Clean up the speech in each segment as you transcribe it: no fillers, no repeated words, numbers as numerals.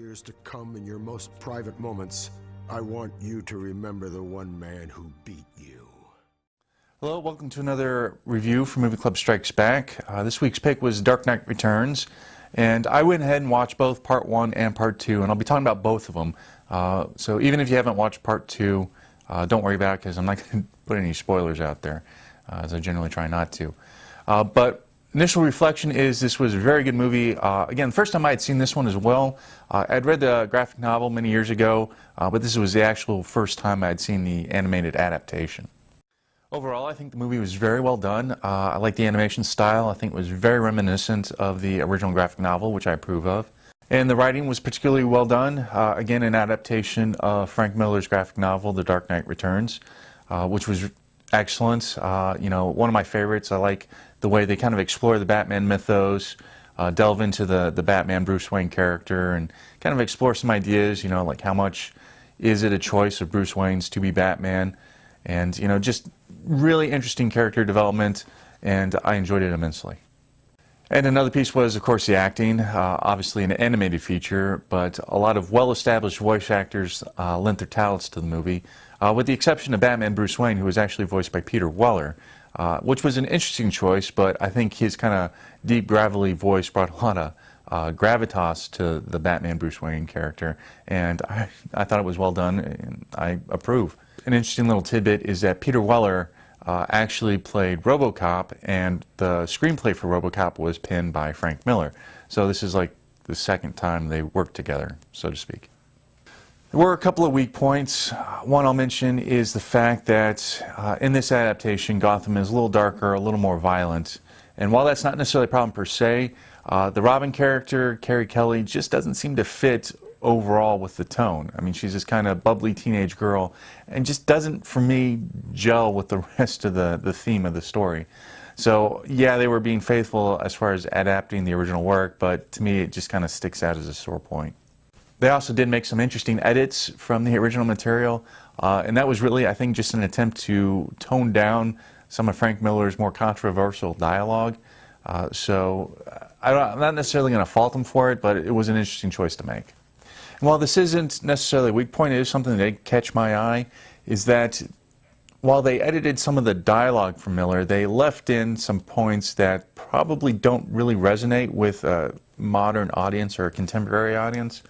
years to come, in your most private moments, I want you to remember the one man who beat you. Hello, welcome to another review for Movie Club Strikes Back. This week's pick was Dark Knight Returns, and I went ahead and watched both Part 1 and Part 2, and I'll be talking about both of them. So even if you haven't watched Part 2, don't worry about it, because I'm not going to put any spoilers out there, as I generally try not to. But initial reflection is this was a very good movie. Again, the first time I had seen this one as well. I'd read the graphic novel many years ago, but this was the actual first time I'd seen the animated adaptation. Overall, I think the movie was very well done. I like the animation style. I think it was very reminiscent of the original graphic novel, which I approve of. And the writing was particularly well done. Again, an adaptation of Frank Miller's graphic novel, The Dark Knight Returns, which was excellent. You know, one of my favorites. I like the way they kind of explore the Batman mythos, delve into the Batman Bruce Wayne character, and kind of explore some ideas, you know, like how much is it a choice of Bruce Wayne's to be Batman, and, you know, just really interesting character development, and I enjoyed it immensely. And another piece was, of course, the acting. Obviously an animated feature, but a lot of well-established voice actors lent their talents to the movie, with the exception of Batman Bruce Wayne, who was actually voiced by Peter Weller, which was an interesting choice, but I think his kind of deep, gravelly voice brought a lot of gravitas to the Batman Bruce Wayne character, and I thought it was well done, and I approve. An interesting little tidbit is that Peter Weller actually played RoboCop, and the screenplay for RoboCop was penned by Frank Miller. So this is like the second time they worked together, so to speak. There were a couple of weak points. One I'll mention is the fact that in this adaptation, Gotham is a little darker, a little more violent. And while that's not necessarily a problem per se, the Robin character, Carrie Kelly, just doesn't seem to fit overall with the tone. I mean, she's this kind of bubbly teenage girl and just doesn't, for me, gel with the rest of the theme of the story. So, yeah, they were being faithful as far as adapting the original work, but to me it just kind of sticks out as a sore point. They also did make some interesting edits from the original material, and that was really, I think, just an attempt to tone down some of Frank Miller's more controversial dialogue. So I'm not necessarily going to fault him for it, but it was an interesting choice to make. And while this isn't necessarily a weak point, it is something that did catch my eye, is that while they edited some of the dialogue from Miller, they left in some points that probably don't really resonate with a modern audience or a contemporary audience.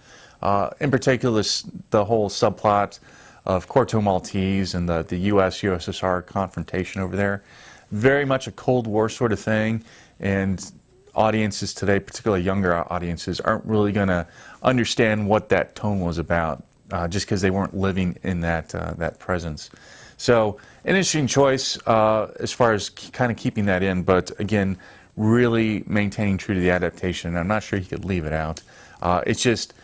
In particular, the whole subplot of Corto Maltese and the U.S.-USSR confrontation over there. Very much a Cold War sort of thing, and audiences today, particularly younger audiences, aren't really going to understand what that tone was about, just because they weren't living in that presence. So, an interesting choice as far as kind of keeping that in, but again, really maintaining true to the adaptation. I'm not sure you could leave it out. It's just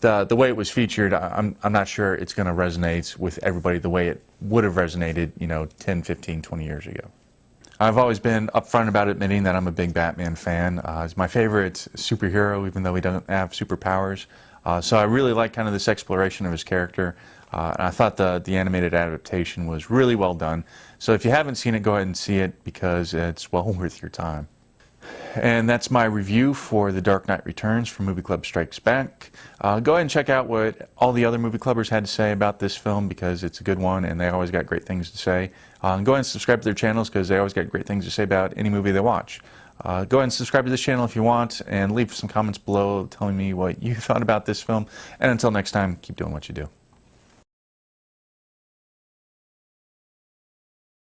the way it was featured, I'm not sure it's going to resonate with everybody the way it would have resonated, you know, 10, 15, 20 years ago. I've always been upfront about admitting that I'm a big Batman fan. He's my favorite superhero, even though he doesn't have superpowers. So I really like kind of this exploration of his character. And I thought the animated adaptation was really well done. So if you haven't seen it, go ahead and see it, because it's well worth your time. And that's my review for The Dark Knight Returns from Movie Club Strikes Back. Go ahead and check out what all the other movie clubbers had to say about this film, because it's a good one and they always got great things to say. And go ahead and subscribe to their channels, because they always got great things to say about any movie they watch. Go ahead and subscribe to this channel if you want, and leave some comments below telling me what you thought about this film. And until next time, keep doing what you do.